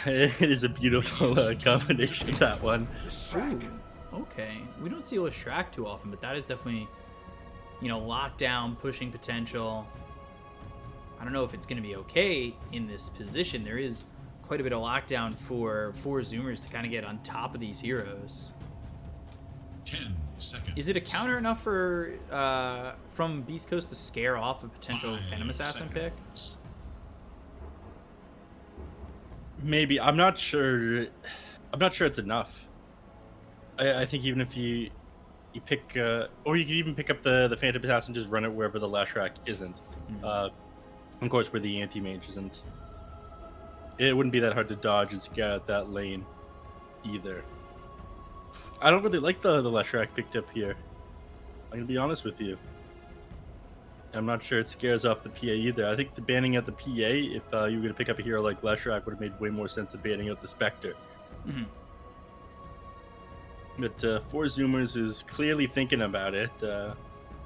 It is a beautiful combination, that one. Ooh, okay. We don't see Leshrac too often, but that is definitely, lockdown, pushing potential. I don't know if it's going to be okay in this position. There is quite a bit of lockdown for 4Zoomers to kind of get on top of these heroes. 10 seconds. Is it a counter enough for from Beast Coast to scare off a potential Phantom Assassin pick? Maybe. I'm not sure. I'm not sure it's enough. I think even if you pick, or you could even pick up the Phantom Assassin and just run it wherever the Leshrac isn't. Of course, where the anti-mage isn't. It wouldn't be that hard to dodge and scare out that lane either. I don't really like the Leshrac picked up here. I'm gonna be honest with you. I'm not sure it scares off the PA either. I think the banning out the PA, if you were gonna pick up a hero like Leshrac, would have made way more sense than banning out the Spectre. Mm-hmm. But 4Zoomers is clearly thinking about it.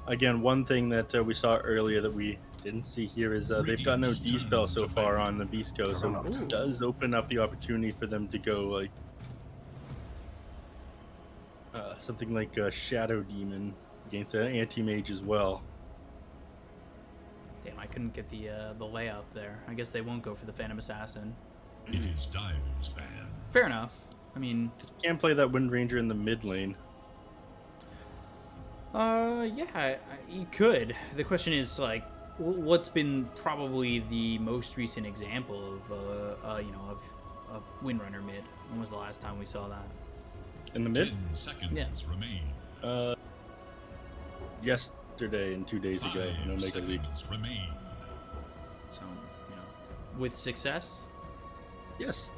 Again, one thing that we saw earlier that we didn't see here is they've got no D-spell so far on the Beast Coast, so it does open up the opportunity for them to go like something like a Shadow Demon against an Anti-Mage as well. Damn, I couldn't get the layup there. I guess they won't go for the Phantom Assassin. It is Dire's ban. Fair enough. I mean, You can't play that Wind Ranger in the mid lane. yeah, you could. The question is, like, what's been probably the most recent example of, of Windrunner mid? When was the last time we saw that? In the mid? 10 seconds Yeah. remain. Yesterday and 2 days ago in 5 Omega League. seconds remain. So, with success. Yes.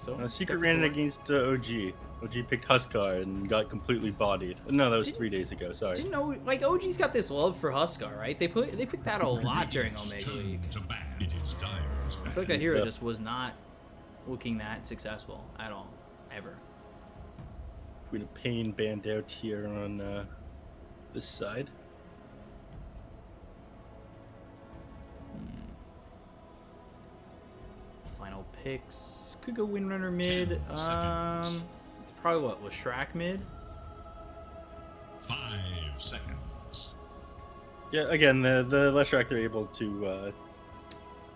So Secret definitely ran it work. against OG. OG picked Huskar and got completely bodied. No, that was 3 days ago. Sorry. Didn't know, like, OG's got this love for Huskar, right? They picked that a lot during Omega League. To ban. It is Dire's I ban. feel like that hero So- just was not looking that successful at all, ever. Queen of Pain banned out here on this side. Final picks could go Windrunner mid. 10 seconds. It's probably what Leshrac mid. 5 seconds. Yeah, again, the Leshrac they're able to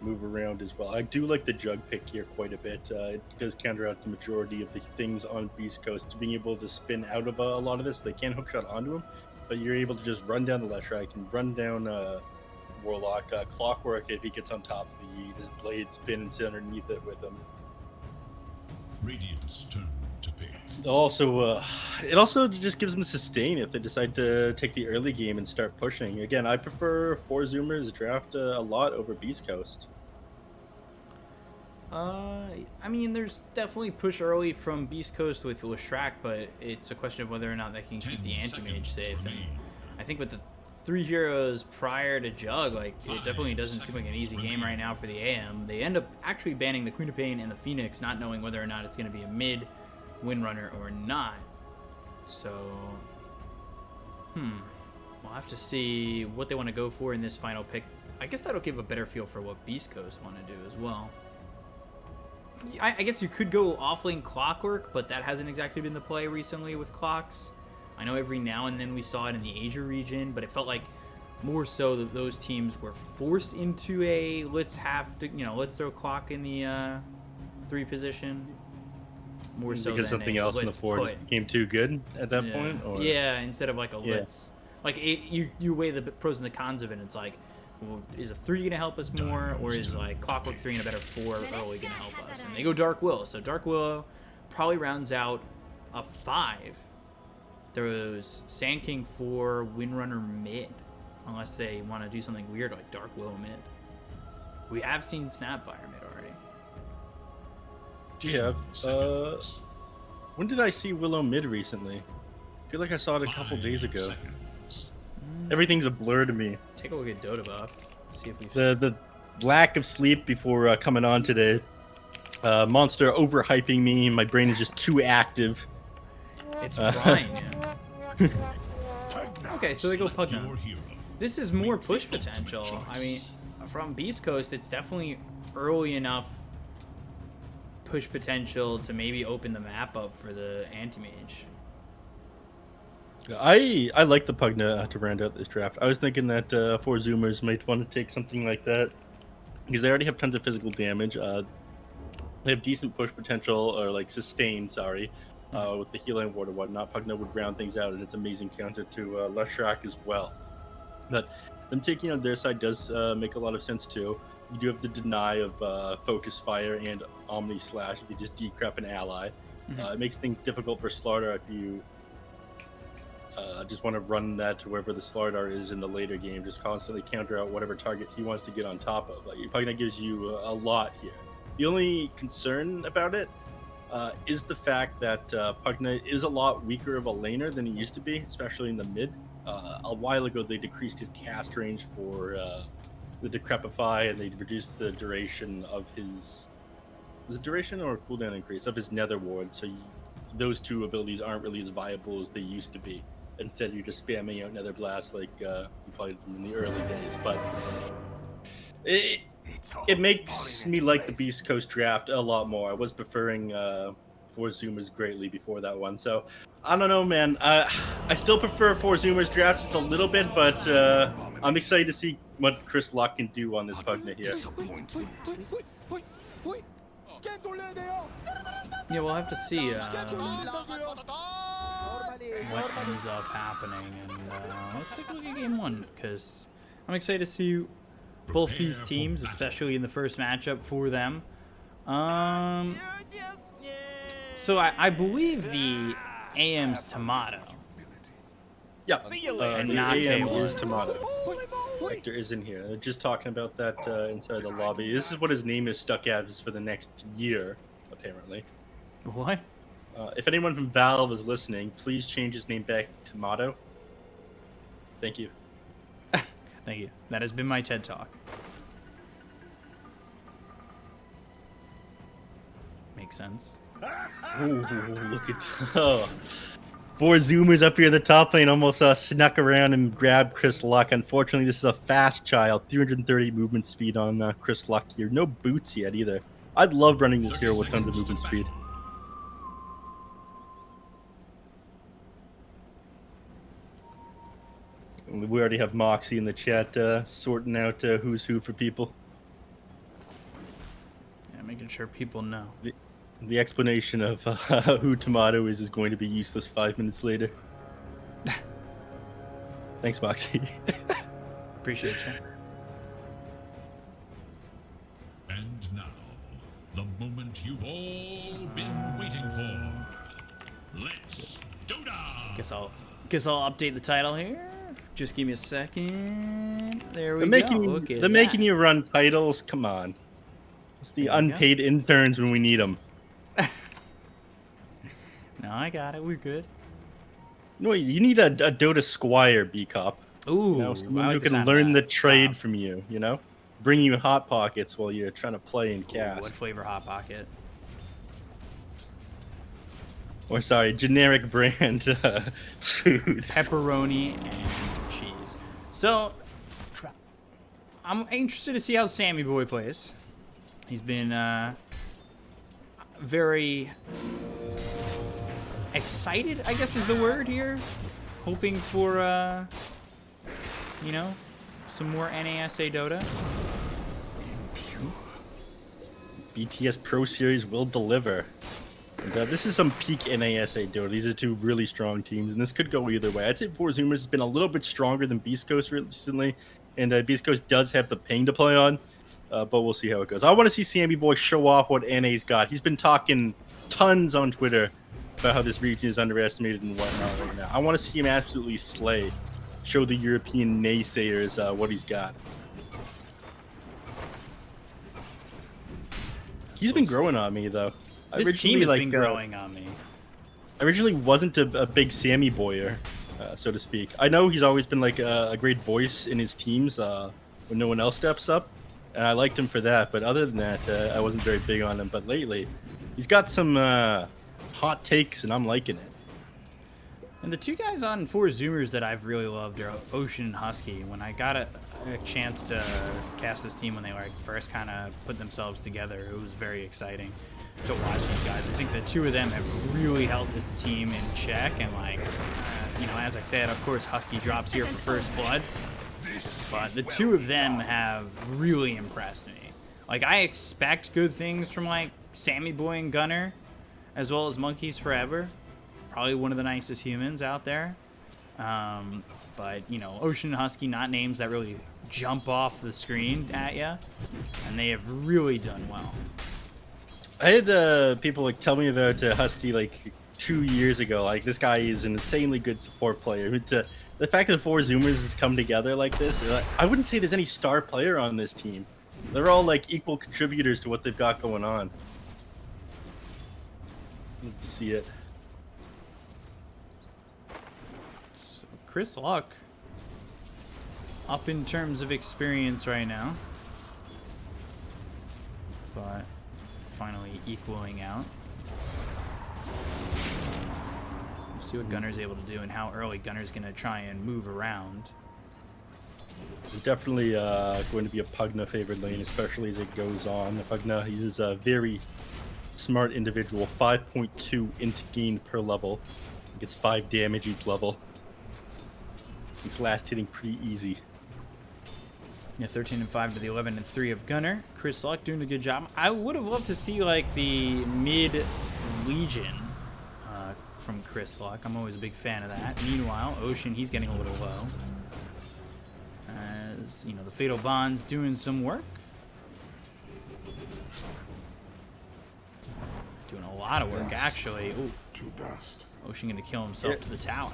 move around as well. I do like the Jug pick here quite a bit. It does counter out the majority of the things on Beast Coast. Being able to spin out of a lot of this, they can hookshot onto him, but you're able to just run down the Leshrac and run down Warlock. Clockwork, if he gets on top of his blade, spin and sit underneath it with him. Radiant's turn to pick. Also, it also just gives them sustain if they decide to take the early game and start pushing. Again, I prefer 4Zoomers draft a lot over Beast Coast. I mean, there's definitely push early from Beast Coast with Leshrac, but it's a question of whether or not they can keep 10 the anti-mage seconds safe. And remain. I think with the 3 heroes prior to Jug, like, it 5 definitely doesn't seem like an easy seconds game right now for the AM. They end up actually banning the Queen of Pain and the Phoenix, not knowing whether or not it's going to be a mid Windrunner or not. So, we'll have to see what they want to go for in this final pick. I guess that'll give a better feel for what Beast Coast want to do as well. I guess you could go off-lane Clockwork, but that hasn't exactly been the play recently with clocks. I know every now and then we saw it in the Asia region, but it felt like more so that those teams were forced into a let's throw clock in the 3 position. More so Because than something a else in the let's 4 put. just became too good at that Yeah. point? Or? Yeah, instead of like a Yeah. let's. Like, you weigh the pros and the cons of it, and it's like, well, is a 3 going to help us more, or is like Clockwork 3 and a better 4 early going to help us? And they go Dark Will. So Dark Will probably rounds out a 5. There's Sand King 4, Windrunner mid, unless they want to do something weird like Dark Will mid. We have seen Snapfire mid already. Yeah. 10 seconds. When did I see Willow mid recently? I feel like I saw it a couple 5 days ago. seconds. Everything's a blur to me. Take a look at Dota buff. See if we've. The lack of sleep before coming on today. Monster overhyping me. My brain is just too active. It's fine. Yeah. Okay, so they go Select Pugna. your hero. This is more push potential. I mean, from Beast Coast, it's definitely early enough push potential to maybe open the map up for the anti-mage. I like the Pugna to round out this draft. I was thinking that 4Zoomers might want to take something like that because they already have tons of physical damage. They have decent push potential, or like sustain, sorry, with the healing ward or whatnot. Pugna would round things out, and it's amazing counter to Leshrac as well. But them taking on their side does make a lot of sense too. You do have the deny of Focus Fire and Omni Slash if you just decrep an ally. It makes things difficult for Slardar if you just want to run that to wherever the Slardar is in the later game. Just constantly counter out whatever target he wants to get on top of. Pugna gives you a lot here. The only concern about it is the fact that Pugna is a lot weaker of a laner than he used to be, especially in the mid. A while ago, they decreased his cast range for the Decrepify, and they reduced the duration of his... Was it duration or cooldown increase? Of his Nether Ward, so those two abilities aren't really as viable as they used to be. Instead, you're just spamming out Nether Blast like you played in the early days. But it makes me like the Beast Coast draft a lot more. I was preferring 4Zoomers greatly before that one. So, I don't know, man. I still prefer 4Zoomers draft just a little bit, but I'm excited to see what Chris Luck can do on this Pugna here. Yeah, we'll have to see what ends up happening. And let's take a look at game one, because I'm excited to see both these teams, especially in the first matchup for them. So I believe the AM's Tomato. Yeah, And the not AM K1. is Tomato. Hector is in here. Just talking about that inside the lobby. This is what his name is stuck as for the next year, apparently. What? If anyone from Valve is listening, please change his name back to Tomato. Thank you. Thank you. That has been my TED Talk. Makes sense. Ooh, look at 4Zoomers up here in the top lane almost snuck around and grabbed Chris Luck. Unfortunately, this is a fast child. 330 movement speed on Chris Luck here. No boots yet either. I'd love running this hero with tons of movement speed. We already have Moxie in the chat sorting out who's who for people. Yeah, making sure people know. The explanation of who Tomato is going to be useless 5 minutes later. Thanks, Moxie. Appreciate you. And now, the moment you've all been waiting for. Let's do that! Guess I'll update the title here. Just give me a second. There we They're go. making, Look at they're making that. you run titles. Come on. It's the There you go. unpaid interns when we need them. No, I got it. We're good. No, you need a Dota Squire, Bkop. Ooh, You know, someone I like who the can sound learn of the that. trade Stop. from you, you know? Bring you Hot Pockets while you're trying to play and Ooh, cast. what flavor Hot Pocket? Or sorry, generic brand food. Pepperoni and cheese. So, I'm interested to see how Sammy Boy plays. He's been very excited, I guess is the word here. Hoping for, you know, some more NASA Dota. BTS Pro Series will deliver. And, this is some peak NASA Dota. These are two really strong teams, and this could go either way. I'd say 4Zoomers has been a little bit stronger than Beast Coast recently, and Beast Coast does have the ping to play on, but we'll see how it goes. I want to see Sammy Boy show off what NA's got. He's been talking tons on Twitter about how this region is underestimated and whatnot right now. I want to see him absolutely slay, show the European naysayers what he's got. He's been growing on me, though. This team has been growing on me. I originally wasn't a big Sammy Boyer, so to speak. I know he's always been like a great voice in his teams when no one else steps up, and I liked him for that. But other than that, I wasn't very big on him. But lately, he's got some hot takes, and I'm liking it. And the two guys on 4Zoomers that I've really loved are Ocean and Husky. When I got a chance to cast this team when they like first kind of put themselves together, it was very exciting to watch these guys. I think the two of them have really held this team in check, and like, you know, as I said, of course, Husky drops here for first blood, but the two of them have really impressed me. Like, I expect good things from like Sammy Boy and Gunner, as well as Monkeys Forever. Probably one of the nicest humans out there. But, you know, Ocean and Husky, not names that really jump off the screen at you. And they have really done well. I had people like tell me about Husky like 2 years ago. Like, this guy is an insanely good support player. The fact that 4Zoomers has come together like this, I wouldn't say there's any star player on this team. They're all like equal contributors to what they've got going on. Love to see it. Chris Luck up in terms of experience right now, but finally equaling out. We'll see what Gunner's able to do and how early Gunner's going to try and move around. Definitely going to be a Pugna favored lane, especially as it goes on. Pugna, he's a very smart individual, 5.2 int gain per level. He gets 5 damage each level. He's last hitting pretty easy. Yeah, 13 and 5 to the 11 and 3 of Gunner. Chris Luck doing a good job. I would have loved to see like the mid Legion from Chris Luck. I'm always a big fan of that. Meanwhile, Ocean, he's getting a little low. As you know, the Fatal Bond's doing some work. Doing a lot of work actually. Ooh. To dust. Ocean gonna kill himself to the tower.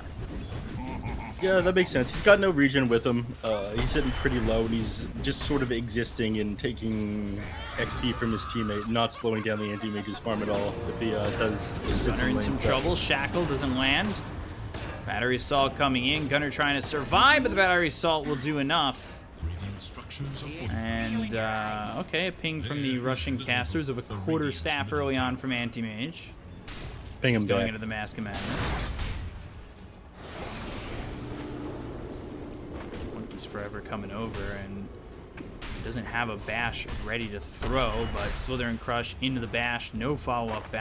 Yeah, that makes sense. He's got no regen with him. He's sitting pretty low, and he's just sort of existing and taking XP from his teammate, not slowing down the anti-mage's farm at all. If he does just sit Gunner in some trouble. Shackle doesn't land. Battery assault coming in. Gunner trying to survive, but the battery assault will do enough. And okay, a ping from the Russian casters of a quarter staff early on from Anti-Mage. Ping him Going back. into the Mask of Madness. Monkey's Forever coming over, and doesn't have a bash ready to throw, but Slither and Crush into the bash. No follow-up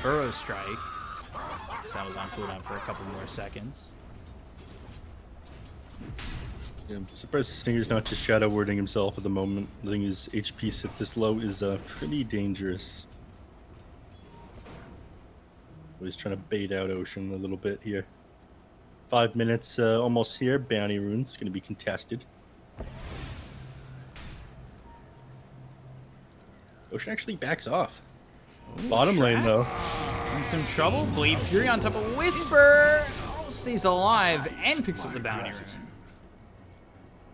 Burrow Strike. So that was on cooldown for a couple more seconds. Yeah, I'm surprised Stinger's not just shadow wording himself at the moment. Letting his HP sit this low is pretty dangerous. He's trying to bait out Ocean a little bit here. 5 minutes almost here. Bounty runes going to be contested. Ocean actually backs off. Ooh, Bottom lane though. In some trouble. Blade Fury on top of Whisper. Oh, stays alive and picks up the bounty rune.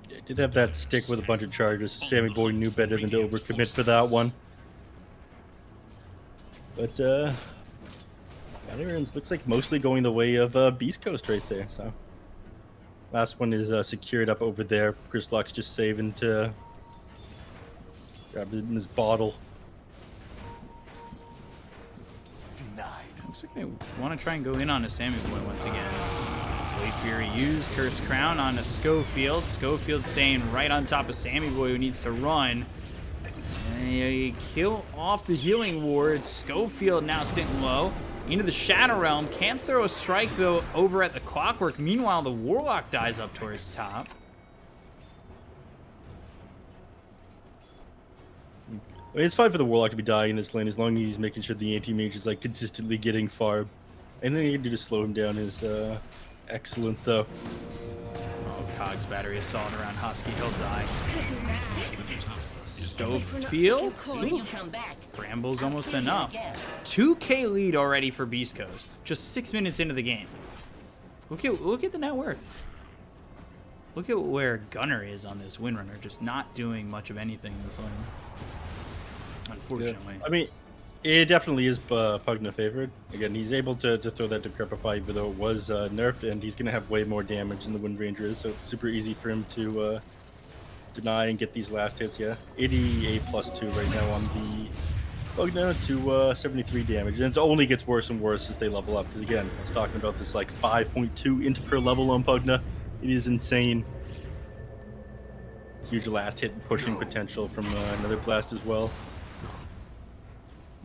Yeah, did have that stick with a bunch of charges. Sammy Boy knew better than to overcommit for that one. But bounty runes looks like mostly going the way of Beast Coast right there. So last one is secured up over there. Chris Luck's just saving to grab it in his bottle. Looks like they want to try and go in on a Sammy Boy once again. Blade Fury used Curse Crown on a Schofield. Schofield staying right on top of Sammy Boy, who needs to run. And they kill off the healing ward. Schofield now sitting low into the Shadow Realm. Can't throw a strike though over at the Clockwork. Meanwhile, the Warlock dies up towards top. I mean, it's fine for the Warlock to be dying in this lane as long as he's making sure the anti-mage is like consistently getting farm. Anything you can do to slow him down is excellent though. Oh, Cog's battery assault around Husky. He'll die. Schofield? Bramble's almost enough. 2K lead already for Beast Coast. Just 6 minutes into the game. Look at the net worth. Look at where Gunner is on this Windrunner. Just not doing much of anything in this lane. Unfortunately. Yeah. I mean, it definitely is Pugna favored. Again, he's able to throw that Decrepify even though it was nerfed, and he's going to have way more damage than the Wind Ranger is, so it's super easy for him to deny and get these last hits. Yeah, 88 plus 2 right now on the Pugna to 73 damage, and it only gets worse and worse as they level up, because again, I was talking about this like 5.2 int per level on Pugna. It is insane. Huge last hit pushing potential from another blast as well.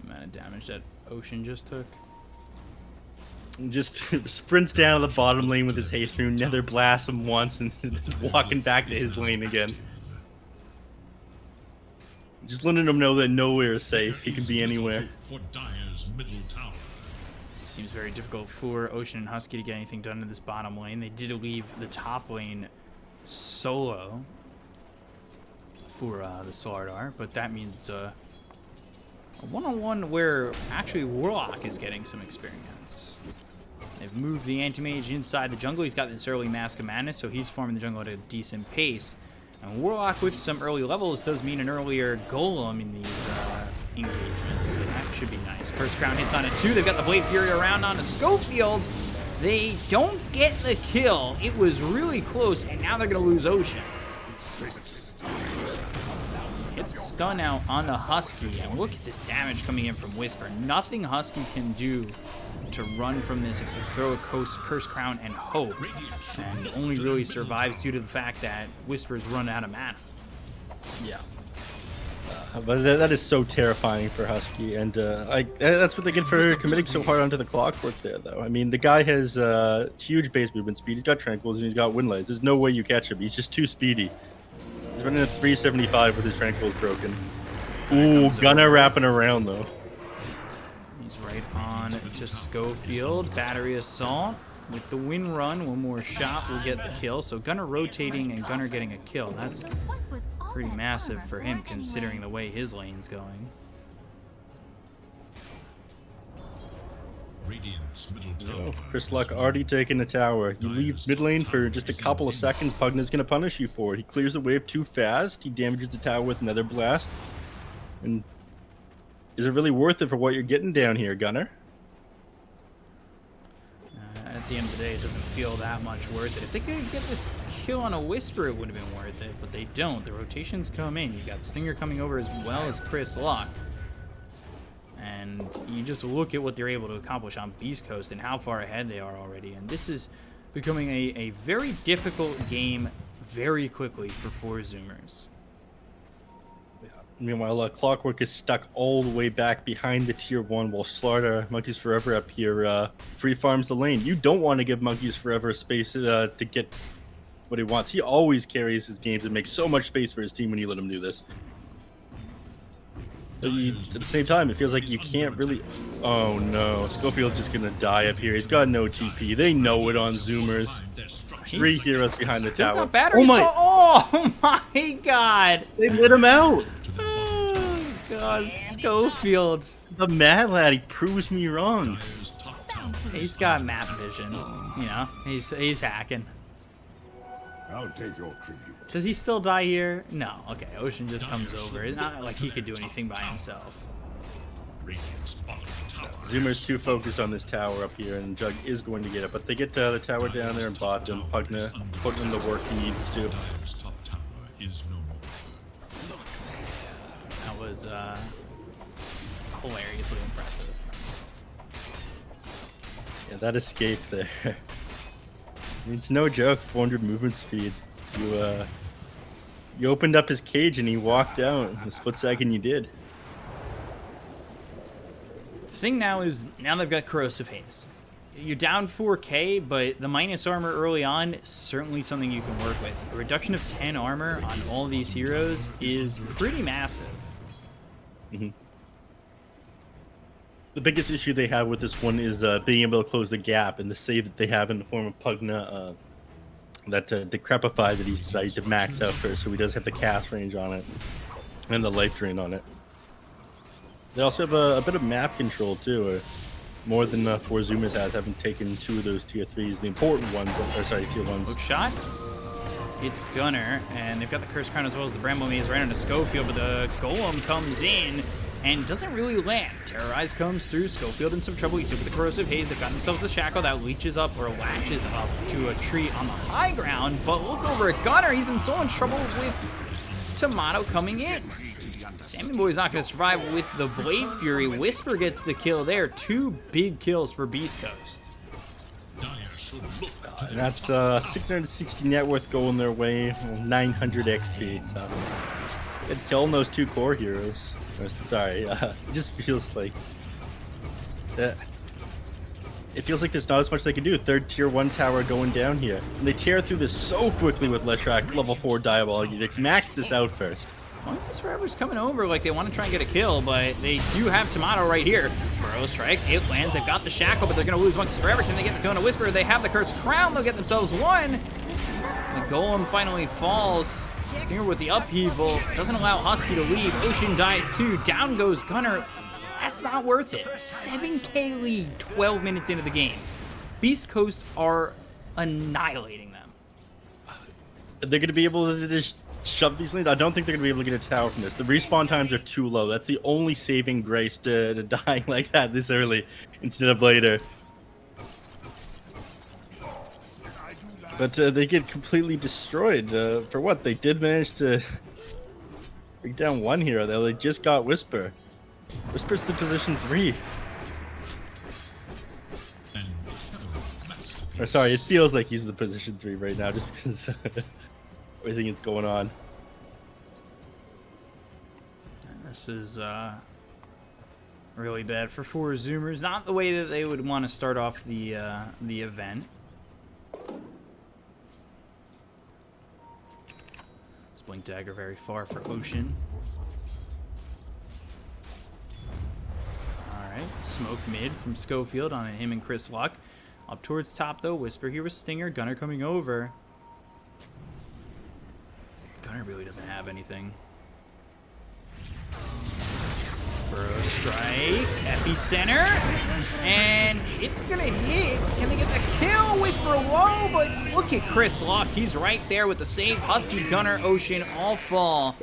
The amount of damage that Ocean just took. Just sprints down to the bottom lane with his haste rune, nether blasts him once, and walking back to his lane again. Just letting him know that nowhere is safe. He can be anywhere. For Dire's middle tower. Seems very difficult for Ocean and Husky to get anything done in this bottom lane. They did leave the top lane solo for the Slardar, but that means it's a one-on-one where actually Warlock is getting some experience. They've moved the Anti-Mage inside the jungle. He's got this early Mask of Madness, so he's farming the jungle at a decent pace. And Warlock with some early levels does mean an earlier Golem in these engagements, so that should be nice. Curse Crown hits on it too. They've got the Blade Fury around onto Schofield. They don't get the kill. It was really close, and now they're going to lose Ocean. Hit the stun out on the Husky, and look at this damage coming in from Whisper. Nothing Husky can do to run from this except throw a Curse Crown and hope, and only really survives due to the fact that Whisper's run out of mana. Yeah. But that is so terrifying for Husky, and that's what they get for committing so hard onto the clockwork there, though. I mean, the guy has huge base movement speed. He's got Tranquils, and he's got Windlights. There's no way you catch him. He's just too speedy. He's running at 375 with his Tranquils broken. Ooh, Gunnar wrapping around, though. He's right on to Schofield. Battery Assault. With the win run, one more shot will get the kill. So Gunnar rotating and Gunnar getting a kill. That's pretty massive for him considering the way his lane's going. Radiant's middle tower. Chris Luck already taking the tower. You leave mid lane for just a couple of seconds, Pugna's going to punish you for it. He clears the wave too fast. He damages the tower with another blast. And is it really worth it for what you're getting down here, Gunnar? At the end of the day, it doesn't feel that much worth it. If they could get this kill on a Whisper, it would have been worth it, but they don't. The rotations come in. You got Stinger coming over as well as Chris Luck. And you just look at what they're able to accomplish on Beast Coast and how far ahead they are already. And this is becoming a very difficult game very quickly for 4Zoomers. Meanwhile, Clockwork is stuck all the way back behind the tier 1 while Slardar, Monkeys Forever up here, free farms the lane. You don't want to give Monkeys Forever space to get what he wants. He always carries his games and makes so much space for his team when you let him do this. But at the same time, it feels like you can't really... Oh no, Schofield's just going to die up here. He's got no TP. They know it on Zoomers. 3 heroes behind the tower. Oh my! Oh my god! They lit him out! Oh god, Schofield. The mad lad, he proves me wrong. He's got map vision. You know, he's hacking. I'll take your tribute. Does he still die here? No. Okay, Ocean just comes over. It's not like he could do anything by himself. Zoomer's too focused on this tower up here, and Jug is going to get it. But they get the tower down there and bottom. Pugna putting in the work he needs to. That was hilariously impressive. Yeah, that escape there. I mean, it's no joke. 400 movement speed. You opened up his cage and he walked out. In the split second you did. The thing now is, now they've got Corrosive Haze. You're down 4k, but the minus armor early on is certainly something you can work with. A reduction of 10 armor on all these heroes is pretty massive. Mm-hmm. The biggest issue they have with this one is being able to close the gap, and the save that they have in the form of Pugna, that Decrepify that he decided to max out first, so he does have the cast range on it, and the life drain on it. They also have a bit of map control too, more than 4Zoomers has, having taken 2 of those tier 3s, the important ones, or sorry, tier 1s. Hook shot. It's Gunnar, and they've got the Curse Crown as well as the Bramble Maze right onto Schofield, but the Golem comes in and doesn't really land. Terrorize comes through. Schofield in some trouble. He's hit with the Corrosive Haze. They've got themselves the Shackle that leeches up or latches up to a tree on the high ground, but look over at Gunnar. He's in so much trouble with Tomato coming in. Sammy Boy's not going to survive with the Blade Fury. Whisper gets the kill there. 2 big kills for Beast Coast. should look to And the that's top 660 net worth going their way, 900 XP. So, good killing those 2 core heroes. Or, sorry, it just feels like that. It feels like there's not as much they can do. 3rd tier 1 tower going down here, and they tear through this so quickly with Leshrac level 4 diabolic. They max this out first. This Forever's coming over like they want to try and get a kill, but they do have Tomato right here. Burrow strike, it lands. They've got the shackle, but they're going to lose one because Forever. Can they get the kill on a Whisper? They have the cursed crown. They'll get themselves one. The golem finally falls. Stinger with the upheaval doesn't allow Husky to leave. Ocean dies too. Down goes Gunner. That's not worth it. 7k lead 12 minutes into the game. Beast Coast are annihilating them. They're going to be able to just shove these lanes. I don't think they're going to be able to get a tower from this. The respawn times are too low. That's the only saving grace to dying like that this early instead of later. But they get completely destroyed. For what? They did manage to bring down 1 hero, though. They just got Whisper. Whisper's the position 3. and masterpiece. Or sorry, it feels like he's the position 3 right now just because everything that's going on. This is really bad for 4Zoomers. Not the way that they would want to start off the event. This Blink Dagger very far for Ocean. Alright, smoke mid from Schofield on him and Chris Luck. Up towards top though, Whisper here with Stinger, Gunner coming over. Gunner really doesn't have anything. Burrow strike, epicenter, and it's gonna hit. Can they get the kill? Whisper low, but look at Chris Luck. He's right there with the save. Husky, Gunner, Ocean all fall.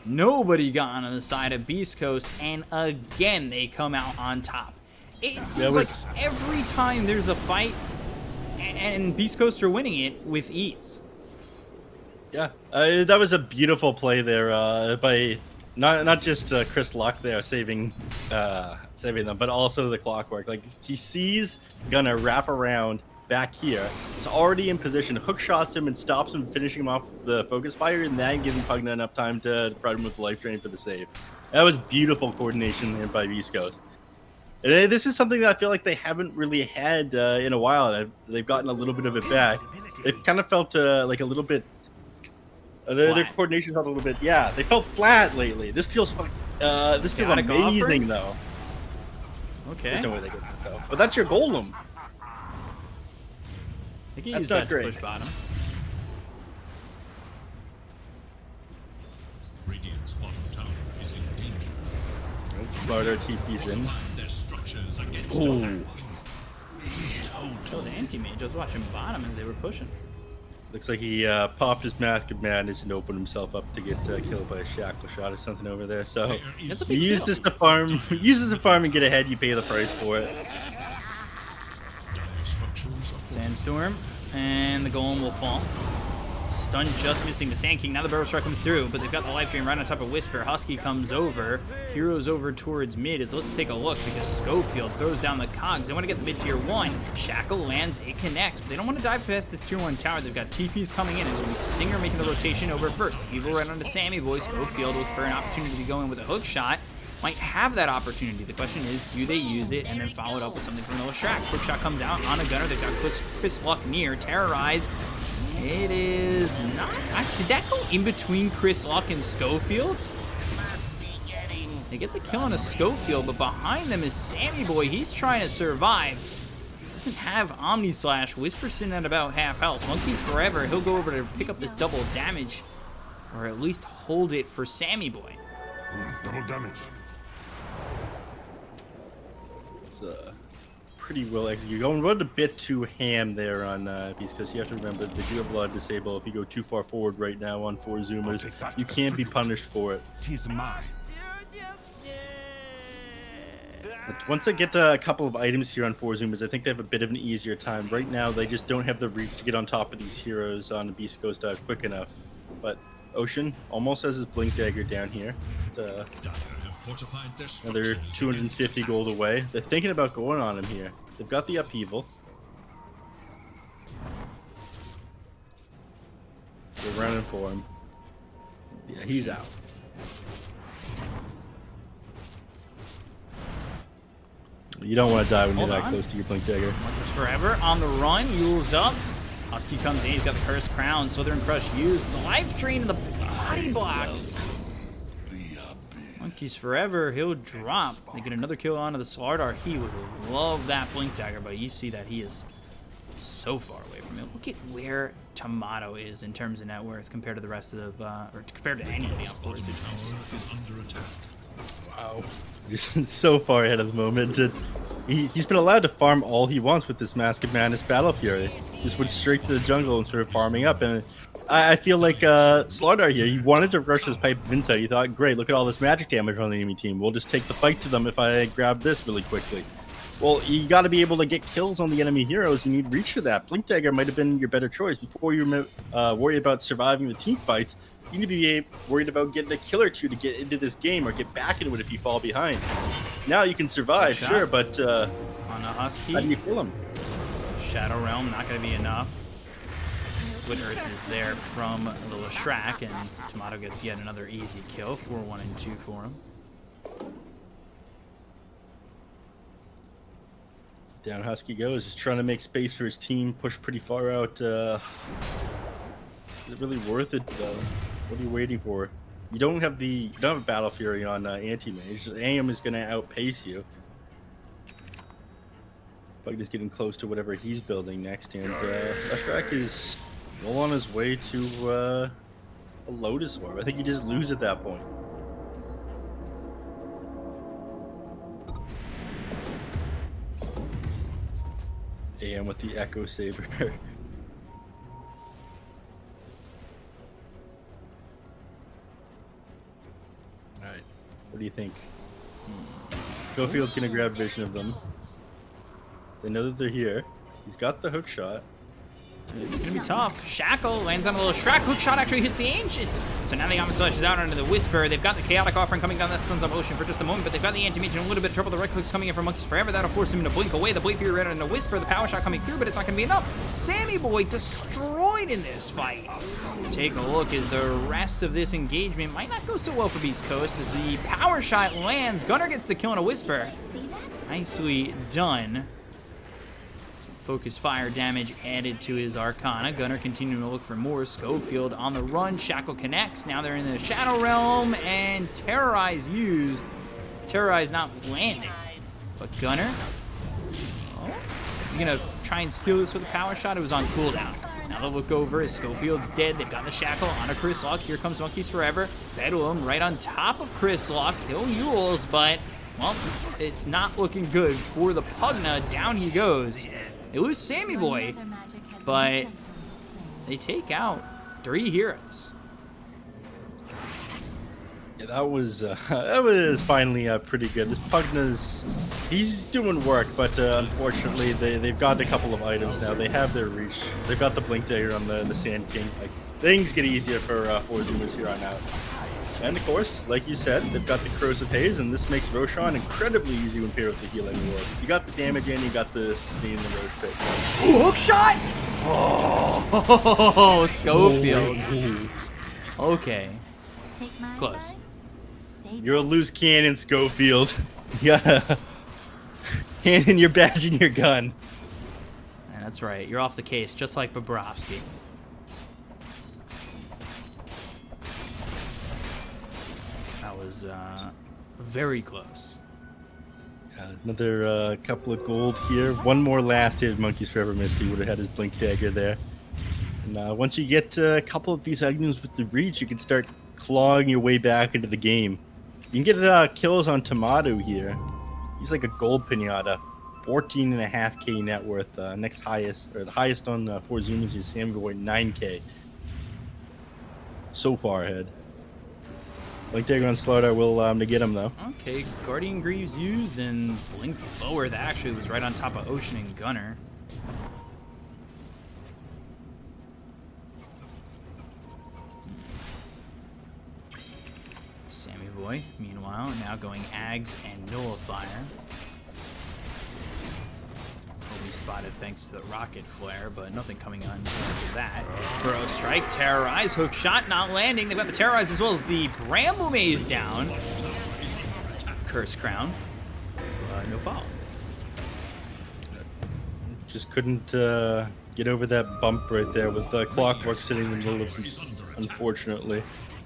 Nobody got on the side of Beast Coast, and again they come out on top. It seems like every time there's a fight, and Beast Coast are winning it with ease. Yeah, that was a beautiful play there by not just Chris Luck there saving them, but also the Clockwork. Like he sees Gunner wrap around back here. It's already in position. Hook shots him and stops him, finishing him off with the focus fire, and then giving Pugna enough time to provide him with the life drain for the save. That was beautiful coordination there by Beast Coast. And this is something that I feel like they haven't really had in a while. They've gotten a little bit of it back. They've kind of felt like a little bit. Their coordination felt a little bit. Yeah, they felt flat lately. This feels amazing though. Okay. There's no way they get it though. But that's your golem. They can That's use not that to great. push bottom. Radiant's bottom tower is in danger. Let's start our TPs in. Find their structures against Ooh. attack. Oh, the anti-mage. I was watching bottom as they were pushing. Looks like he popped his Mask of Madness and opened himself up to get killed by a shackle shot or something over there. So There That's is a you big use kill. this to farm. Use this to farm and get ahead. You pay the price for it. dire structures are Sandstorm, and the golem will fall. Stun just missing the Sand King. Now the Burrow Strike comes through, but they've got the life drain right on top of Whisper. Husky comes over. Heroes over towards mid. As let's take a look because Schofield throws down the cogs. They want to get the mid tier 1. Shackle lands, it connects. But they don't want to dive past this tier 1 tower. They've got TPs coming in. It's going to be Stinger making the rotation over first. Evil right onto Sammy Boy. Schofield with for an opportunity to go in with a hook shot. Might have that opportunity. The question is, do they use it and then follow it up with something from Noah Strack? Hook shot comes out on a Gunner. They've got Chris Luck near. Terrorize. It is not. Did that go in between Chris Luck and Schofield? They get the kill on a Schofield, but behind them is Sammy Boy. He's trying to survive. Doesn't have Omni Slash. Whisper sitting at about half health. Monkey's forever. He'll go over to pick up this double damage, or at least hold it for Sammy Boy. Double damage. It's pretty well executed. Going a bit too ham there on Beast, because you have to remember they do have a lot of disable. If you go too far forward right now on 4Zoomers, you can be punished for it. Tis mine. But once I get a couple of items here on 4Zoomers, I think they have a bit of an easier time. Right now, they just don't have the reach to get on top of these heroes on the Beast Coast quick enough. But Ocean almost has his Blink Dagger down here. dire have fortified their Another structures 250 gold away. They're thinking about going on him here. They've got the upheaval. We're running for him. Yeah, he's out. You don't want to die when you're that close to your Blink Dagger. Monkeys Forever on the run. Yule's up. Husky comes in. He's got the Cursed Crown. Southern Crush used. The Life Drain and the body blocks. Monkeys Forever. He'll drop. They get another kill onto the Slardar. He would love that Blink Dagger, but you see that he is so far away from it. Look at where Tomato is in terms of net worth compared to the rest of the, or compared to any of the Bottom outdoors. tower is under attack. Wow. Just so far ahead of the moment. He's been allowed to farm all he wants with this Mask of Madness Battle Fury. Just went straight to the jungle and started farming up. And I feel like Slardar here, he wanted to rush his Pipe of Insight. He thought, great, look at all this magic damage on the enemy team. We'll just take the fight to them if I grab this really quickly. Well, you got to be able to get kills on the enemy heroes. You need reach for that. Blink Dagger might have been your better choice. Before you worry about surviving the team fights, you need to be worried about getting a kill or two to get into this game or get back into it if you fall behind. Now you can survive, sure, but on a Husky. how do you kill him? Shadow Realm, not going to be enough. Split Earth is there from the Leshrac, and Tomato gets yet another easy kill. 4-1 and 2 for him. Down Husky goes, just trying to make space for his team, push pretty far out. Is it really worth it, though? What are you waiting for? You don't have a Battle Fury on Anti-Mage. AM is going to outpace you. Bug is getting close to whatever he's building next, and Leshrac is well on his way to a Lotus Orb. I think you just lose at that point. AM with the Echo Saber. Alright, what do you think? Schofield's gonna grab vision of them. They know that they're here. He's got the hook shot. It's going to be tough. Shackle lands on a little Shrek. Hook shot actually hits the Ancients. So now the Omni Slash is out under the Whisper. They've got the Chaotic Offering coming down that Sun's Up Ocean for just a moment, but they've got the Anti-Mage in a little bit of trouble. The right click's coming in from Monkeys Forever. That'll force him to blink away. The Blade Fury right under the Whisper. The Power Shot coming through, but it's not going to be enough. Sammy Boy destroyed in this fight. Take a look as the rest of this engagement might not go so well for Beast Coast as the Power Shot lands. Gunner gets the kill on a Whisper. Nicely done. Focus fire damage added to his Arcana. Gunner continuing to look for more. Schofield on the run. Shackle connects. Now they're in the Shadow Realm, and Terrorize used. Terrorize not landing. But Gunner, is he going to try and steal this with a Power Shot? It was on cooldown. Now they'll look over as Schofield's dead. They've got the Shackle on a Chris Lock. Here comes Monkeys Forever. Bedlam right on top of Chris Lock. He'll Yules, but, well, it's not looking good for the Pugna. Down he goes. They lose Sammy Boy, but they take out 3 heroes. Yeah, that was finally pretty good. This Pugna's, he's doing work, but unfortunately they've got a couple of items now. They have their reach. They've got the Blink Dagger on the Sand King. Like, things get easier for 4Zoomers here on out. And of course, like you said, they've got the Corrosive Haze, and this makes Roshan incredibly easy when paired with the Healing Ward. You got the damage and you got the sustain the Roche Pit. Hook shot! Oh, Schofield. Okay. Close. You're a loose cannon, Schofield. You gotta hand in your badge and your gun. And that's right. You're off the case, just like Bobrovsky. Was very close. Another couple of gold here. One more last hit. Monkeys Forever missed. He would have had his Blink Dagger there. And once you get a couple of these items with the reach, you can start clawing your way back into the game. You can get kills on Tomato here. He's like a gold pinata. 14.5k net worth. Next highest, or the highest on 4Zoomers is Sammy Boy, 9k. So far ahead. Blink Dagger on Slardar will negate him, though. Okay, Guardian Greaves used, and Blink forward. That actually was right on top of Ocean and Gunner. Sammy Boy, meanwhile, now going Ags and Nullifier. enemies spotted thanks to the rocket flare, but nothing coming on after that. Burrow strike, terrorize, hook shot, not landing. They've got the terrorize as well as the bramble maze down. Curse crown, no foul. Just couldn't get over that bump right there with Clockwork sitting in the middle of him, unfortunately.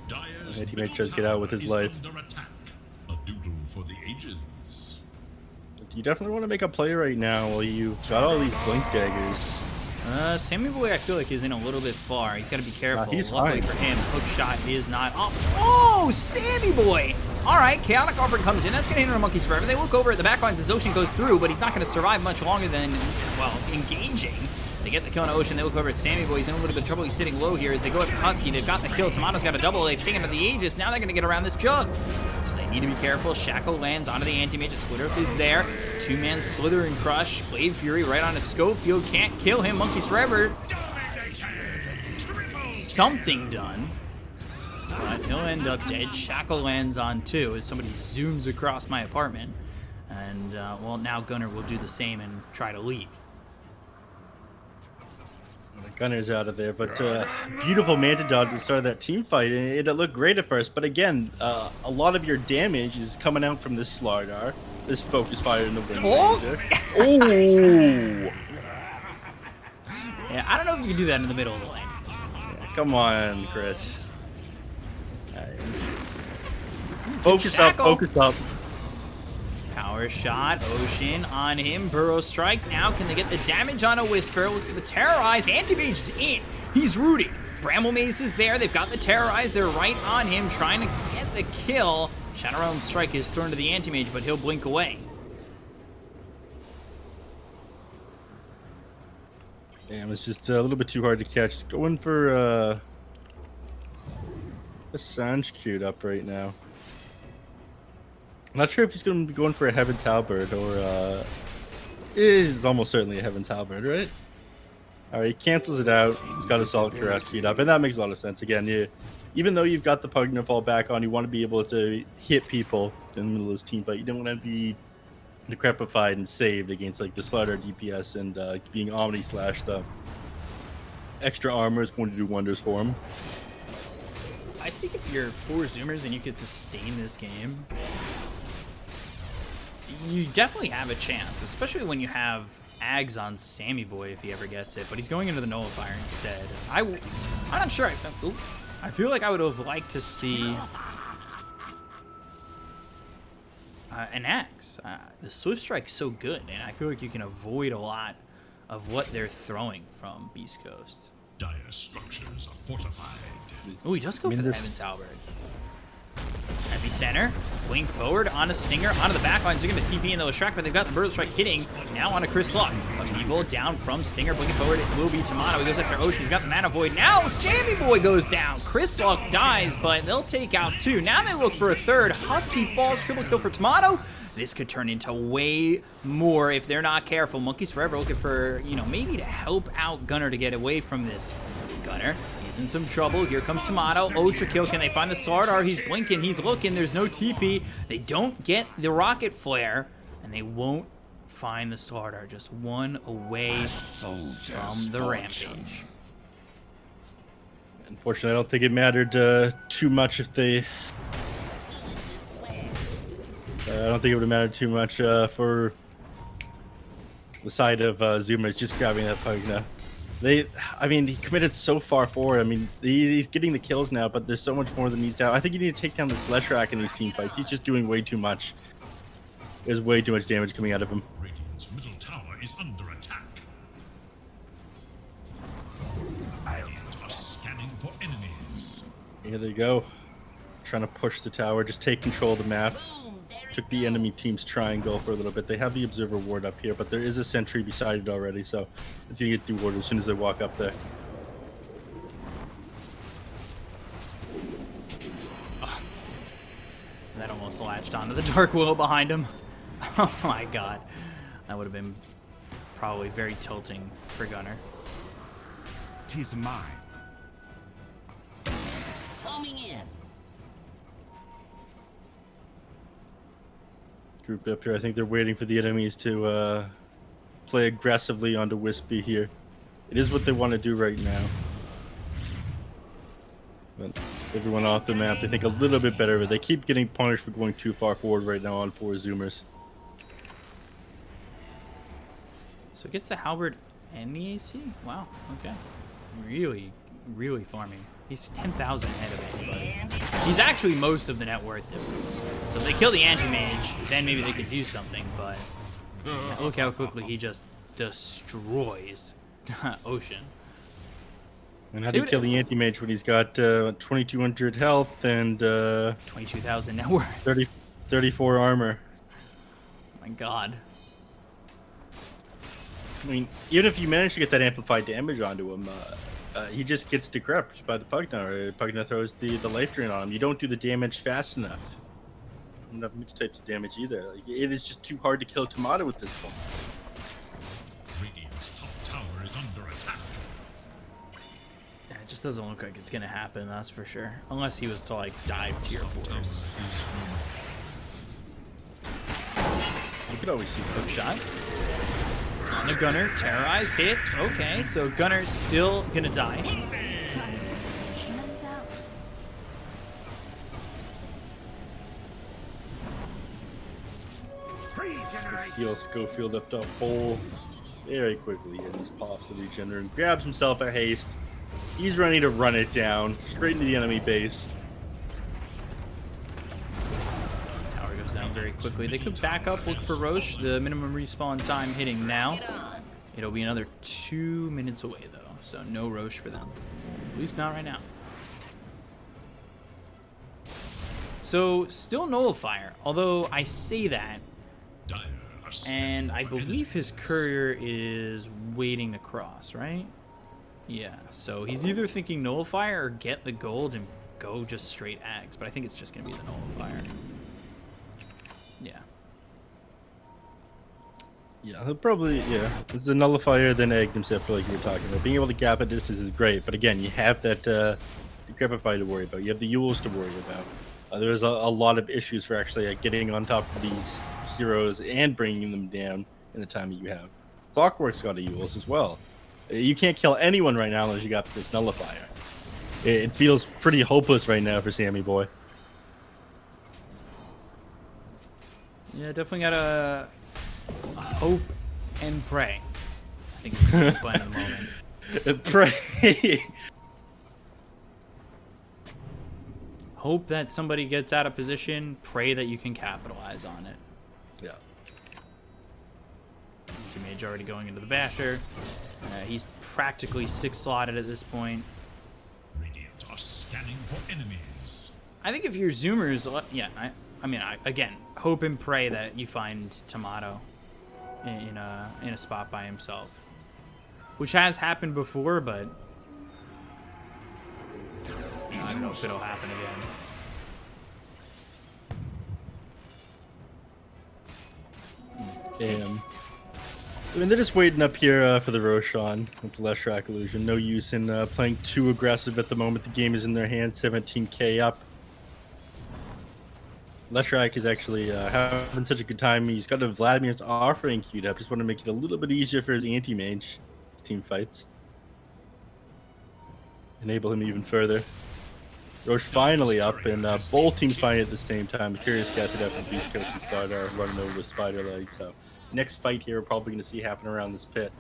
Dire's And he middle might just get out with tower his is life. under attack. A doodle for the ages. You definitely want to make a play right now while you got all these blink daggers. Sammy Boy, I feel like, is in a little bit far. He's got to be careful. He's Luckily fine. for him, hook shot is not up. Oh, Sammy Boy! All right, Chaotic Offer comes in. That's going to hinder Monkeys forever. They look over at the back lines as Ocean goes through, but he's not going to survive much longer than, well, engaging. They get the kill on Ocean. They look over at Sammy Boy. He's in a little bit of trouble. He's sitting low here as they go after Husky. They've got the kill. Tomato's got a double. They've taken to the Aegis. Now they're going to get around this jug. So they need to be careful. Shackle lands onto the anti-mage. Splitter is there. Two-man Slither and Crush. Blade Fury right on his Schofield. Can't kill him. Monkeys forever. Something done. But he'll end up dead. Shackle lands on two as somebody zooms across my apartment. And, well, now Gunner will do the same and try to leave. The Gunner's out of there, but beautiful Mantidon at the start of that team fight. And it looked great at first, but again, a lot of your damage is coming out from this Slardar, this focus fire in the wind. Oh! Oh! Yeah, I don't know if you can do that in the middle of the lane. Come on, Chris. Focus up, Shackle. focus up. Power shot, Ocean on him, Burrow strike. Now can they get the damage on a Whisper? Look for the Terrorize. Anti-Mage is in. He's rooting. Bramble Maze is there. They've got the Terrorize. They're right on him, trying to get the kill. Shadow Realm strike is thrown to the Anti-Mage, but he'll blink away. Damn, it's just a little bit too hard to catch. Just going for a Sange queued up right now. I'm not sure if he's going to be going for a Heaven's Halberd or it is almost certainly a Heaven's Halberd, right? All right, he cancels it out. He's got Assault Caress queued up, and that makes a lot of sense. Again, even though you've got the Pugna fall back on, you want to be able to hit people in the middle of this team fight. You don't want to be decrepified and saved against like the Slardar DPS and being Omni Slash. The extra armor is going to do wonders for him. I think if you're 4Zoomers and you could sustain this game, you definitely have a chance, especially when you have Ags on Sammy Boy if he ever gets it, but he's going into the Nullifier instead. I'm not sure. I feel like I would have liked to see an Axe. The Swift Strike's so good, and I feel like you can avoid a lot of what they're throwing from Beast Coast. Dire structures are fortified. Oh, he does go for the Heaven's Halberd. Heavy center, wing forward, on a Stinger, onto the back lines. They're going to TP into the Shrek, but they've got the Bird Strike hitting. Now on to Chris Luck. Evil down from Stinger, blinking forward. It will be Tomato. He goes after Ocean. He's got the Mana Void. Now Sammy Boy goes down. Chris Luck dies, but they'll take out two. Now they look for a third. Husky falls. Triple kill for Tomato. This could turn into way more if they're not careful. Monkeys Forever looking for, maybe to help out Gunner to get away from this. Gunner, he's in some trouble. Here comes Tomato. Ultra kill. Can they find the Slardar? He's blinking. He's looking. There's no TP. They don't get the rocket flare, and they won't find the Slardar. Just one away from the rampage. Unfortunately, I don't think it mattered too much if they. I don't think it would have mattered too much for the side of Zoomers just grabbing that Pugna. He committed so far forward. I mean, he's getting the kills now, but there's so much more that needs to happen. I think you need to take down this Leshrac in these team fights. He's just doing way too much. There's way too much damage coming out of him. Radiant's middle tower is under attack. Radiant are scanning for enemies. Here they go. Trying to push the tower, just take control of the map. Took the enemy team's triangle for a little bit. They have the Observer Ward up here, but there is a sentry beside it already, so it's gonna get dewarded as soon as they walk up there. Oh, that almost latched onto the Dark Willow behind him. Oh my god. That would have been probably very tilting for Gunner. 'Tis mine. Coming in. Group up here. I think they're waiting for the enemies to play aggressively onto Wispy here. It is what they want to do right now. But everyone off the map, they think a little bit better, but they keep getting punished for going too far forward right now on 4Zoomers. So it gets the halberd and the AC? Wow, okay. Really, really farming. He's 10,000 ahead of anybody. He's actually most of the net worth difference. So if they kill the anti-mage, then maybe they could do something, but yeah, look how quickly he just destroys Ocean. And how do you kill the anti-mage when he's got 2,200 health and 22,000 net worth. 34 armor? Oh my god. I mean, even if you manage to get that amplified damage onto him, he just gets decrepit by the Pugna, or Pugna throws the life drain on him. You don't do the damage fast enough. Not enough mixed types of damage either. Like, it is just too hard to kill Tomato at this point. Radiant's top tower is under attack. Yeah, it just doesn't look like it's gonna happen, that's for sure. Unless he was to like dive tier 4s. You could always see Hook shot. On the Gunner, terrorize hits. Okay, so Gunner's still gonna die. heal Schofield up to full very quickly, and just pops the regener and grabs himself a haste. He's ready to run it down straight into the enemy base. Tower goes down very quickly. They could back up, look for Roche. The minimum respawn time hitting now. It'll be another 2 minutes away though, so no Roche for them. At least not right now. So still Nullifier, although I say that, and I believe his courier is waiting to cross, right? Yeah, so he's either thinking Nullifier or get the gold and go just straight Ags, but I think it's just gonna be the Nullifier. Yeah. Yeah, he'll probably, yeah. It's a Nullifier, then Egg himself, like you were talking about. Being able to gap at distance is great, but again, you have that Decrepify to worry about. You have the Yules to worry about. There's a lot of issues for actually getting on top of these heroes and bringing them down in the time that you have. Clockwork's got a Yules as well. You can't kill anyone right now unless you got this Nullifier. It feels pretty hopeless right now for Sammy Boy. Yeah, definitely gotta hope and pray. I think it's the plan at the moment. Pray. Hope that somebody gets out of position. Pray that you can capitalize on it. Yeah. Mage already going into the Basher. He's practically 6 slotted at this point. Radiant are scanning for enemies. I think if you're Zoomers, yeah, I mean, again, hope and pray that you find Tomato in a spot by himself, which has happened before, but I don't know if it'll happen again. Damn. I mean, they're just waiting up here for the Roshan with the Leshrac illusion. No use in playing too aggressive at the moment. The game is in their hands, 17k up. Leshrac is actually having such a good time. He's got a Vladimir's offering queued up. Just want to make it a little bit easier for his anti-mage team fights. Enable him even further. Roche finally up, and both teams fighting at the same time. The Curious Cats it out from Beast Coast and Slardar running over with Spider Leg. So, next fight here, we're probably going to see happen around this pit.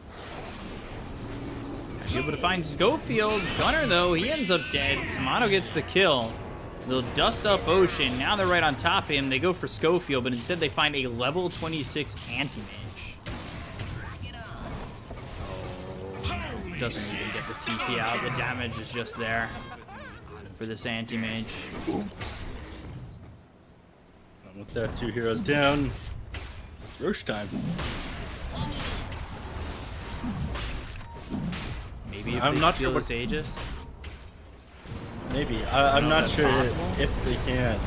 Able to find Schofield. Gunner, though, he ends up dead. Tomato gets the kill. They'll dust up Ocean. Now they're right on top of him. They go for Schofield, but instead they find a level 26 anti-mage. Oh, doesn't even get the TP out. The damage is just there for this anti-mage. With that, 2 heroes down. Roche time. Maybe if I'm they not steal sure this Aegis. Maybe. I'm not sure possible. if they can.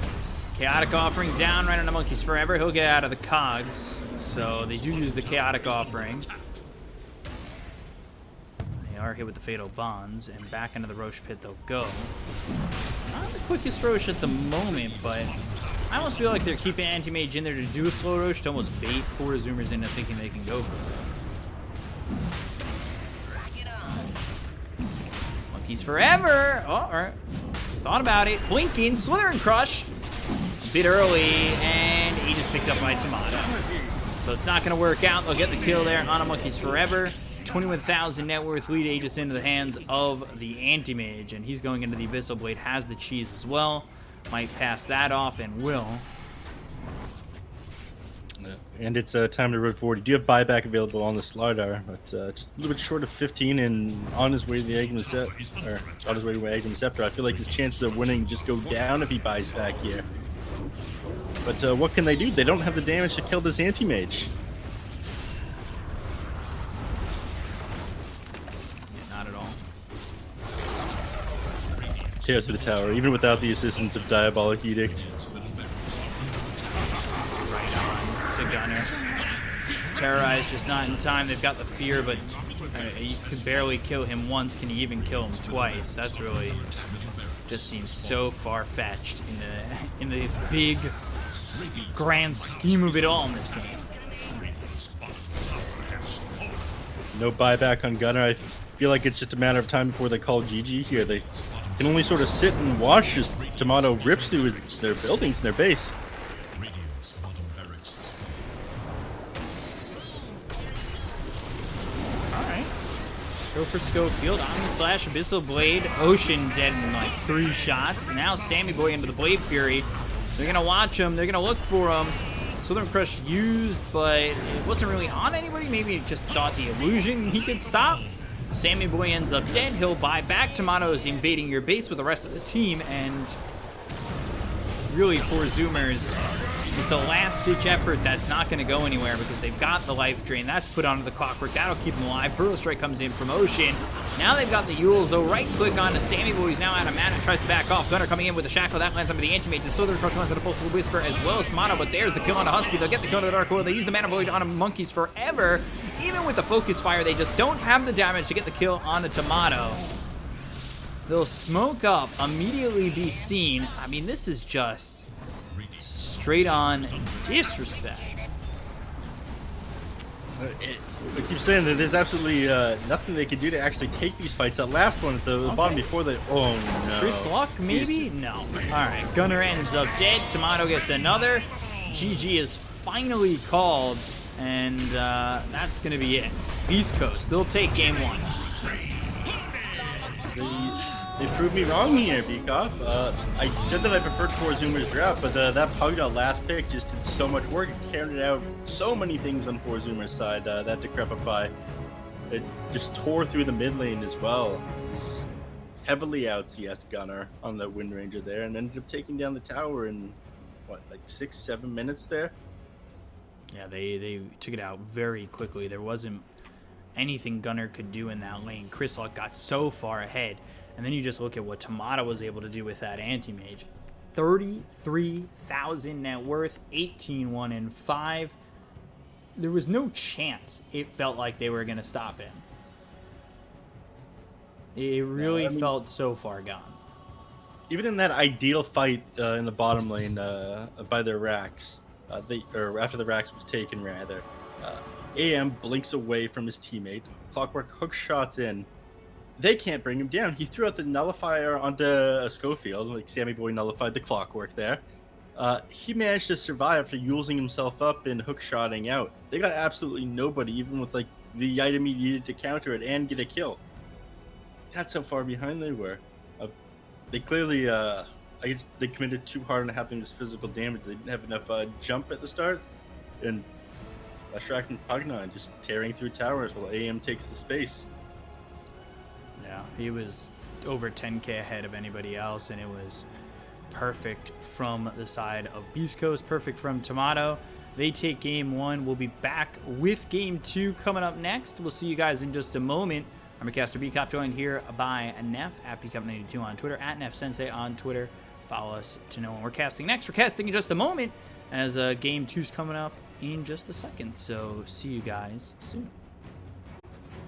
Chaotic Offering down right on the Monkeys Forever. He'll get out of the cogs. So they do use the Chaotic Offering. They are hit with the Fatal Bonds, and back into the Roche pit they'll go. Not the quickest Roche at the moment, but I almost feel like they're keeping Anti-Mage in there to do a slow Roche to almost bait 4Zoomers into thinking they can go for it. Monkeys forever. Oh, all right. Thought about it. Blinking, Slithering Crush. A bit early, and he just picked up by Tomato. So it's not going to work out. They'll get the kill there on a Monkeys Forever. 21,000 net worth lead Aegis into the hands of the Anti-Mage, and he's going into the Abyssal Blade, has the cheese as well. Might pass that off and will. And it's time to road forward. You do have buyback available on the Slardar, but just a little bit short of 15 and on his way to the Agam Scepter, or on his way to Agam Scepter. I feel like his chances of winning just go down if he buys back here. But what can they do? They don't have the damage to kill this Anti-Mage. Yeah, not at all. Chaos to the tower, even without the assistance of Diabolic Edict. To Gunner. Terrorized, just not in time. They've got the fear, but you could barely kill him once. Can you even kill him twice? That's really just seems so far-fetched in the big grand scheme of it all in this game. No buyback on Gunner. I feel like it's just a matter of time before they call GG here. They can only sort of sit and watch as Tomato rips through their buildings and their base. Go for Schofield on the slash, Abyssal Blade, Ocean dead in like 3 shots. Now Sammy Boy into the Blade Fury. They're gonna watch him, they're gonna look for him. Southern Crush used, but it wasn't really on anybody. Maybe it just thought the illusion he could stop. Sammy Boy ends up dead. He'll buy back. Tomato's invading your base with the rest of the team, and really 4Zoomers, it's a last-ditch effort that's not going to go anywhere because they've got the life drain. That's put onto the Clockwork. That'll keep them alive. Burrow Strike comes in from Ocean. Now they've got the Yules, though. Right-click onto Sammy Boy. He's now out of mana. Tries to back off. Gunner coming in with a Shackle. That lands onto the Anti-Mage. And Southern Crush lands on a Pulseful Whisper as well as Tomato. But there's the kill onto Husky. They'll get the kill onto the Dark World. They use the Mana Void on Monkeys Forever. Even with the Focus Fire, they just don't have the damage to get the kill onto Tomato. They'll smoke up, immediately be seen. I mean, this is just straight on disrespect. I keep saying that there's absolutely nothing they can do to actually take these fights. That last one at the bottom before they... Oh, no. Chris Luck, maybe? No. Alright, Gunner ends up dead. Tomato gets another. GG is finally called, and that's going to be it. Beast Coast, they'll take game 1. They proved me wrong here, Bkop. I said that I preferred 4Zoomers draft, but that Pugna last pick just did so much work. It carried out so many things on 4Zoomers side. That Decrepify, it just tore through the mid lane as well. He's heavily out CS Gunner on the Wind Ranger there, and ended up taking down the tower in, what, like 6-7 minutes there? Yeah, they took it out very quickly. There wasn't anything Gunner could do in that lane. Chris Luck got so far ahead. And then you just look at what Tomato was able to do with that Anti-Mage. 33,000 net worth, 18-1-5. There was no chance it felt like they were going to stop him. It really felt so far gone. Even in that ideal fight in the bottom lane by their racks, or after the racks was taken, rather, AM blinks away from his teammate. Clockwork hooks shots in. They can't bring him down. He threw out the nullifier onto a Schofield, like Sammy Boy nullified the Clockwork there. He managed to survive after using himself up and hookshotting out. They got absolutely nobody, even with like the item he needed to counter it and get a kill. That's how far behind they were. They clearly, they committed too hard on having this physical damage. They didn't have enough jump at the start, and Lashrak and Pugna just tearing through towers while AM takes the space. Yeah, he was over 10k ahead of anybody else, and it was perfect from the side of Beast Coast, perfect from Tomato. They take game 1. We'll be back with game 2 coming up next. We'll see you guys in just a moment. I'm your caster Bkop, joined here by Neph at Bkop92 on Twitter, at Neph Sensei on Twitter. Follow us to know when we're casting next. We're casting in just a moment, as game 2's coming up in just a second. So see you guys soon.